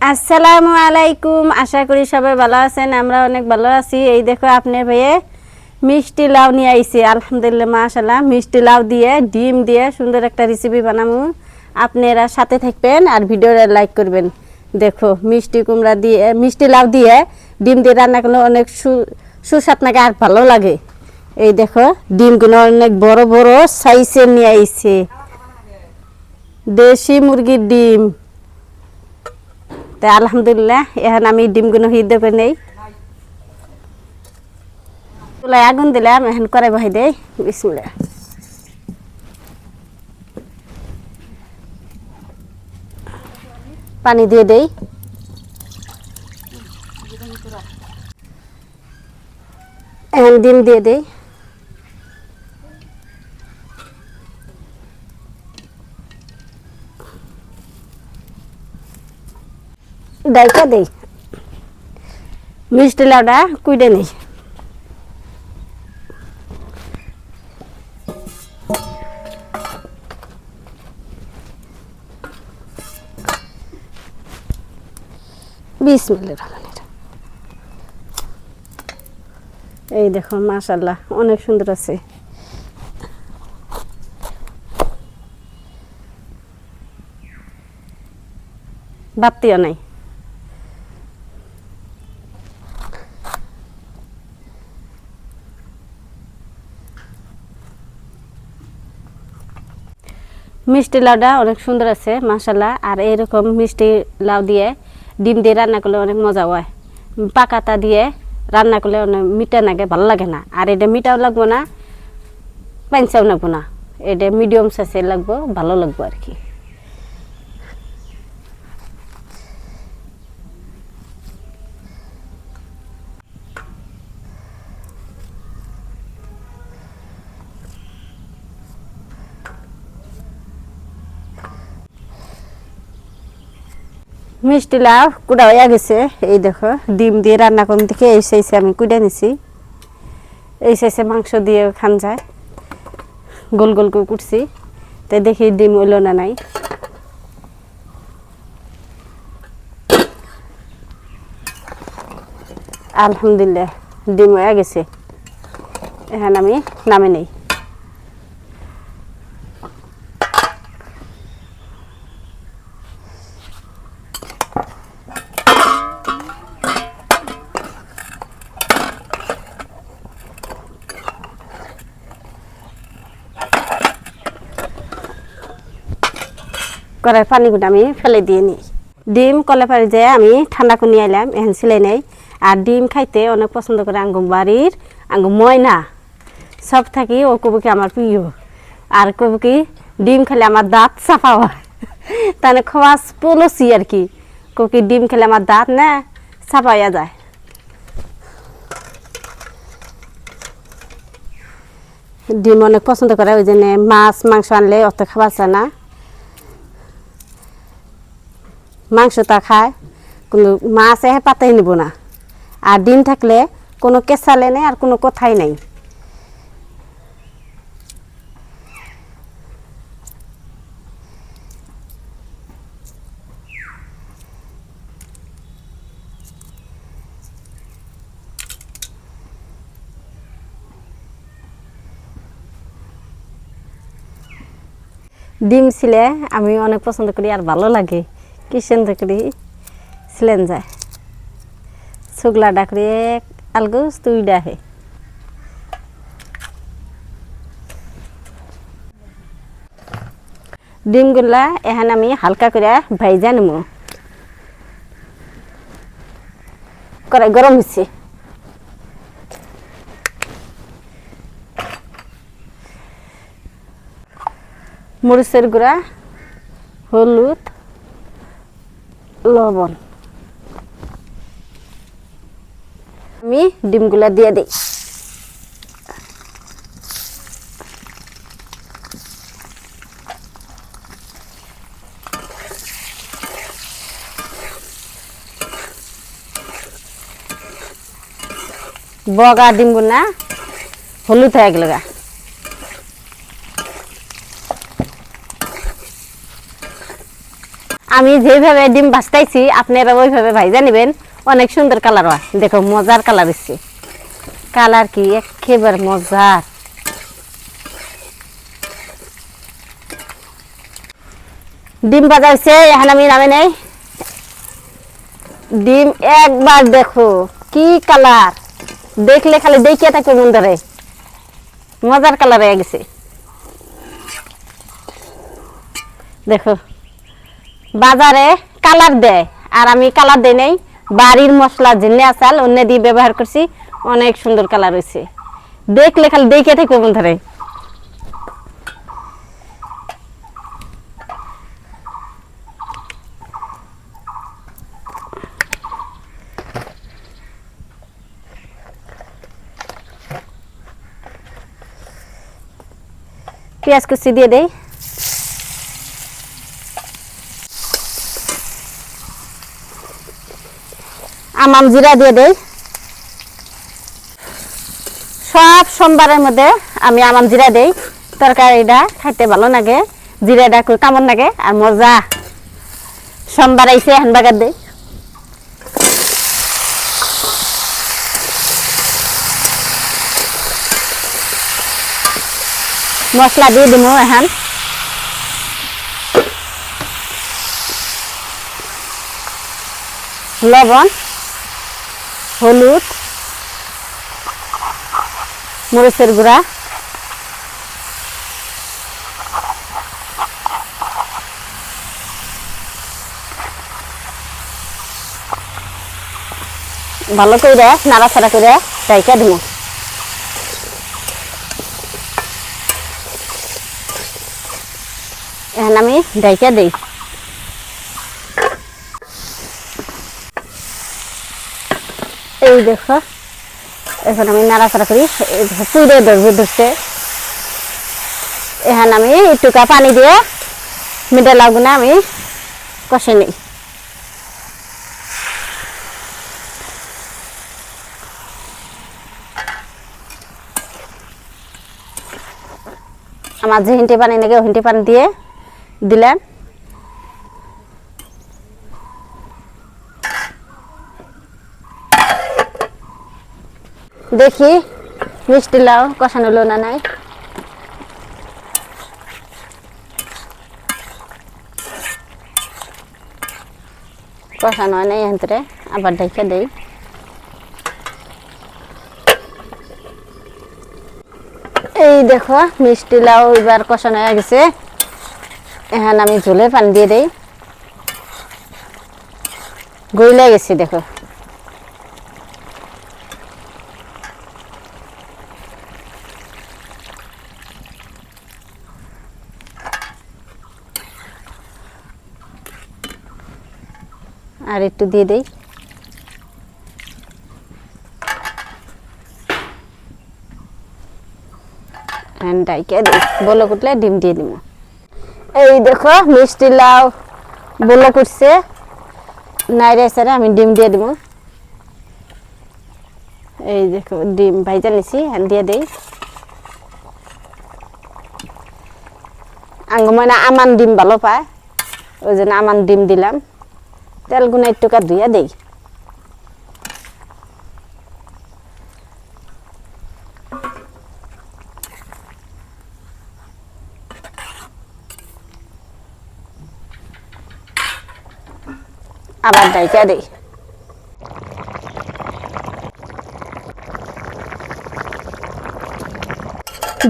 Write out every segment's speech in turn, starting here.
আসসালামু আলাইকুম। আশা করি সবাই ভালো আছেন। আমরা অনেক ভালো আছি। এই দেখো আপনার ভাইয়ে মিষ্টি লাউ নিয়ে আইছি। আলহামদুলিল্লাহ মাশাআল্লাহ, মিষ্টি লাউ দিয়ে ডিম দিয়ে সুন্দর একটা রেসিপি বানাবো। আপনারা সাথে থাকবেন আর ভিডিওটা লাইক করবেন। দেখো মিষ্টি কুমড়া দিয়ে মিষ্টি লাউ দিয়ে ডিম দিয়ে রান্না করলে অনেক সুস্বাদ নাকি আর ভালো লাগে। এই দেখো ডিমগুলো অনেক বড় বড় সাইজের নিয়ে আইছে, দেশি মুরগির ডিম। তাই আলহামদুলিল্লাহ এখন আমি ডিমগুলো হিদ্ধ করে নেই। চুলায় আগুন দিলাম, এখন কড়াই বহাই দেই। বিসমিল্লাহ। পানি দিয়ে দেই। এখন ডিম দিয়ে দেই। ডাইকা দেই। মিষ্টি লাউটা কুইডে নেই। বিসমিল্লাহির রহমানির রহিম। এই দেখো মাশাআল্লাহ অনেক সুন্দর আছে। বাতিও নাই। মিষ্টি লাউটা অনেক সুন্দর আছে মাশাআল্লাহ। আর এরকম মিষ্টি লাউ দিয়ে ডিম দিয়ে রান্না করলে অনেক মজা হয়। পাকাতা দিয়ে রান্না করলে অনেক মিঠা লাগে, ভালো লাগে না। আর এটা মিঠাও লাগবো না, পাঞ্চাও লাগবো না, এটা মিডিয়াম সাইজের লাগবো, ভালো লাগবো আর কি। মিষ্টি লাউ কুড়া হয়ে গেছে। এই দেখো ডিম দিয়ে রান্না করুন থেকে এই সাইজে আমি কুড়ে নিছি। এই সাইজে মাংস দিয়ে খান যায়, গোল গোল করে কুটছি। তাই দেখি ডিম হইল না নাই। আলহামদুলিল্লাহ ডিম হয়ে গেছে। এখন আমি নামে নেই। কড়াই পানিগুলো আমি ফেলে দিয়ে নিই। ডিম কলে পারি যে আমি ঠান্ডা করে নিয়ে এলাম, এখন সিলাই নেই। আর ডিম খাইতে অনেক পছন্দ করে আঙ্গু বাড়ির আঙ্গু ময়না সব থাকি। ও কবুকি আমার প্রিয়। আর কবুকি ডিম খেলে আমার দাঁত সাফা হয়, তাহলে খোয়াস পলসি আর কি। কবুকি ডিম খেলে আমার দাঁত না সাফা হয়ে যায়। ডিম অনেক পছন্দ করে, ওই জন্য মাছ মাংস আনলে অত খাবার চায় না। মাংসটা খায় কিন্তু মাছ পাতাই নিব না। আর ডিম থাকলে কোনো কেঁচালে নেই আর কোনো কথাই নেই। ডিম ছিলে আমি অনেক পছন্দ করি আর ভালো লাগে। কি সুন্দর করি ছিলেন যায়, শুকলা ডাকরি আলগুস তুই ডাহে। ডিমগুলা এখন আমি হালকা করে ভাইজা নেব। কড়াই গরম হচ্ছে। মরিচের গুঁড়া, হলুদ, লবণ আমি ডিমগুলা দিয়ে দিই। বগা ডিমগুলা হলুদ হয়ে গেল। আমি যেভাবে ডিম ভাজতেছি আপনারা ওইভাবে ভাইজা নেবেন, অনেক সুন্দর কালার হয়। দেখো মজার কালার হচ্ছে, কালার কি একেবারে মজার। ডিম ভাজা হচ্ছে, এখন আমি নামে নেই। ডিম একবার দেখো কি কালার, দেখলে খালি দেখিয়ে থাকবে মন ধরে, মজার কালার হয়ে গেছে। দেখো বাজারে কালার দেয়, আর আমি কালার দেই নাই, বাড়ির মশলা জিনে আসাল অন্য দিয়ে ব্যবহার করছি, অনেক সুন্দর কালার হয়েছে, দেখলে খালি দেখিয়ে থাকবে মন ধরে। পেঁয়াজ কুচি দিয়ে দেই, আমাম জিরা দিয়ে দেই। সব সোমবারের মধ্যে আমি আমাম জিরা দেই, তরকারিটা খাইতে ভালো লাগে, জিরাটা খুব কামড় লাগে আর মজা। সোমবার আইসে এখন বাগার দেই। মশলা দিয়ে দিব এখন, লবণ, হলুদ, মরিচের গুঁড়া, ভালো করে নাড়াচাড়া করে ঢাইকা দিব। এখন আমি ঢাইকা দিই। এই দেখো এখন আমি নাড়াচাড়া করি, পুড়ে ধরছে। এখন আমি একটুকা পানি দিয়ে মিঠা লাগুনা আমি কষে নিই। আমার যে হিন্টি পানি নাকি হিন্টি পানি দিয়ে দিলাম। দেখি মিষ্টি লাউ কষানো হলো না নাই। কষানো হয় নাই, এখান আবার ঢেকে দেই। এই দেখো মিষ্টি লাউ এবার কষানো হয়ে গেছে, এখন আমি ঝোলে পানি দিয়ে দেই। গইলে গেছি দেখো। আর একটু দিয়ে দেই। ডাইকে দিই, বলো কুটলে ডিম দিয়ে দিব। এই দেখো মিষ্টি লাউ বলো করছে, নাইরে সারে আমি ডিম দিয়ে দিব। এই দেখো ডিম ভাইজা নিছি, হ্যাঁ দিয়ে দেই। আঙ্গমানে আমান ডিম ভালো পায়, ওই জন্য আমান ডিম দিলাম। তেল গুনা একটু ধুইয়া দেই। আবার ডাইকা দেই।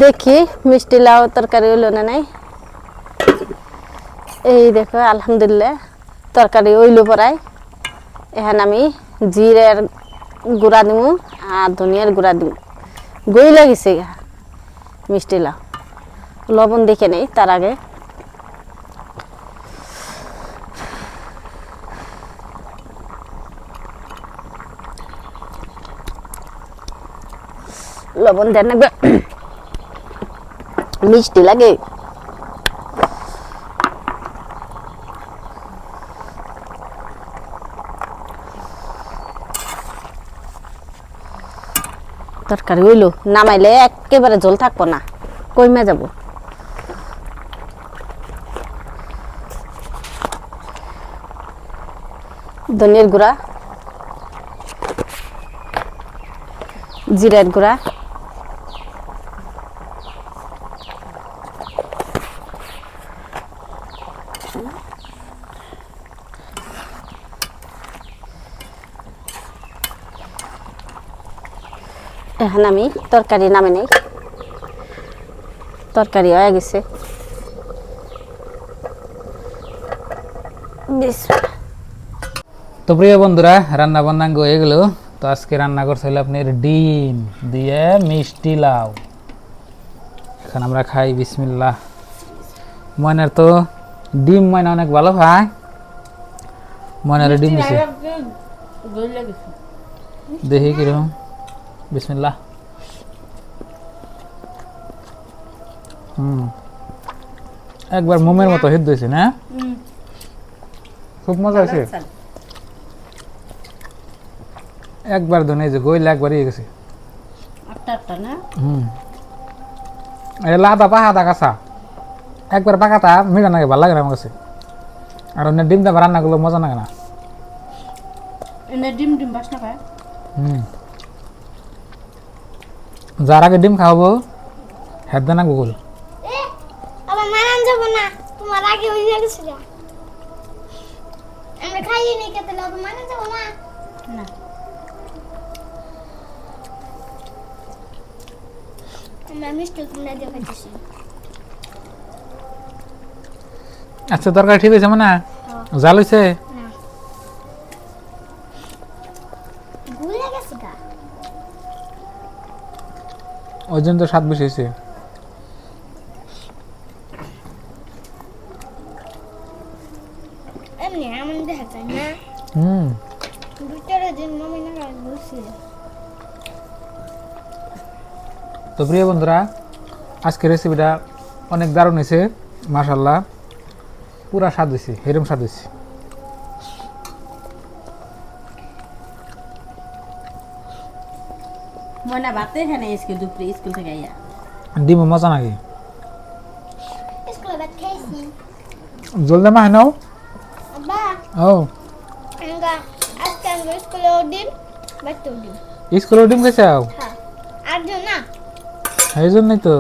দেখি মিষ্টি লাউ তরকারি হইল না নাই। এই দেখো আলহামদুলিল্লাহ তরকারি হইল পরাই। এখন আমি জিরের গুঁড়া দিব আর ধনিয়ার গুঁড়া দিব। গই লাগিছে মিষ্টি লাউ, লবণ দেখে নেই তার আগে। লবণ দেন না, মিষ্টি লাগে। তরকারি হইল, নামাইলে একেবারে জল থাকবো না, কইমা যাব। ধনিয়ার গুঁড়া, জিরার গুঁড়া, এখন আমি তরকারি নামে নেই, তরকারি হয়ে গেছে। তো প্রিয় বন্ধুরা, রান্না বান্না হয়ে গেল। তো আজকে রান্না করতে হলো আপনার ডিম দিয়ে মিষ্টি লাউ। এখন আমরা খাই, বিসমিল্লাহ। ময়নার তো ডিম, ময়না অনেক ভালো খায়। ময়নার ডিম দিছে, দেখি কিরকম। বিসমিল্লাহ। একবার মোমের মতো হিট দিয়েছে না, খুব মজা হয়েছে। একবার ধনে যে গইলে একবার ইয়ে গেছে। লাদা পাহাদা কাঁচা, একবার পাকাতা মিঠা নাকি ভালো লাগে না আমার কাছে। আর অন্য ডিম দাবা রান্না করলে মজা লাগে না। যার আগে ডিম খাওয়াবো হেদ না গুগল। আচ্ছা, তরকারি ঠিক হয়েছে মানে জাল হয়েছে? ওই জন্য তো স্বাদ বেশি হয়েছে। তো প্রিয় বন্ধুরা, আজকের রেসিপিটা অনেক দারুণ হয়েছে, মাশাআল্লাহ। পুরা স্বাদ হয়েছে, এরকম স্বাদ হয়েছে। ময়না ভাতে খানে স্কুল দুপুরে স্কুল থেকে আইয়া ডিম মজা নাকি? জলদি মা নাও। ও স্কুলের ডিম খেয়েছে? এই জন্যই তো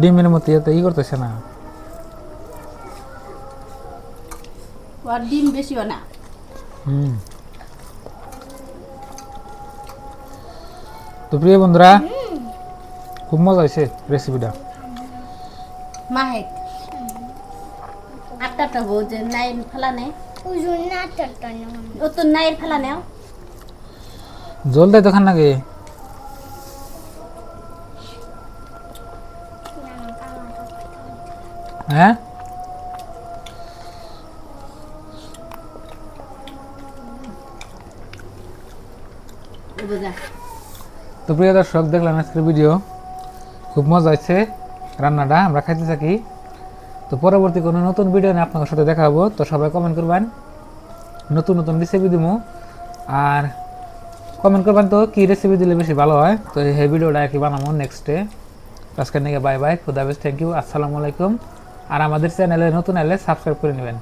ডিমের মতো ই করতেছে না। ডিম বেশিও না। তো প্রিয় বন্ধুরা, খুব মজা হয়েছে রেসিপিটা। মাহেক আটটা বউছে নাইন ফেলানে, ও তো নাইন ফেলানেও জল দেয় তখন নাকি? হ্যাঁ, তো প্রিয় দর্শক, দেখলাম আজকের ভিডিও, খুব মজা হয়েছে রান্নাটা, আমরা খাইতে থাকি। তো পরবর্তী কোনো নতুন ভিডিও নিয়ে আপনাদের সাথে দেখা হবো। তো সবাই কমেন্ট করবেন, নতুন নতুন রেসিপি দিব। আর কমেন্ট করবেন তো কি রেসিপি দিলে বেশি ভালো হয়। তো এই ভিডিওটা আর কি বানাবো নেক্সটে। আজকের নিয়ে বাই বাই, খুদা হাফেজ, থ্যাংক ইউ, আসসালামু আলাইকুম। আর আমাদের চ্যানেলে নতুন এলে সাবস্ক্রাইব করে নেবেন।